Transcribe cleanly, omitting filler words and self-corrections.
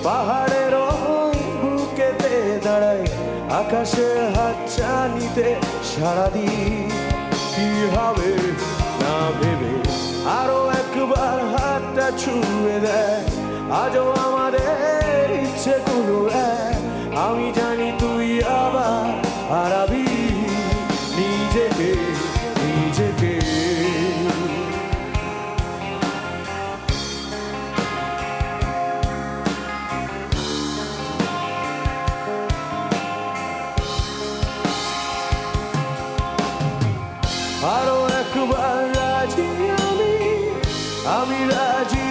পাহাড়ের বুকেতে দাঁড়াই আকাশের হাত চানিতে সারাদিন কি হবে না ভেবে আরো একবার হাতটা ছুঁয়ে দেয় আজও আমাদের ইচ্ছেগুলো এক আমি জানি তুই আবার হারাবি নিজেকে নিজেকে আরো একবার রাজি আমি রাজি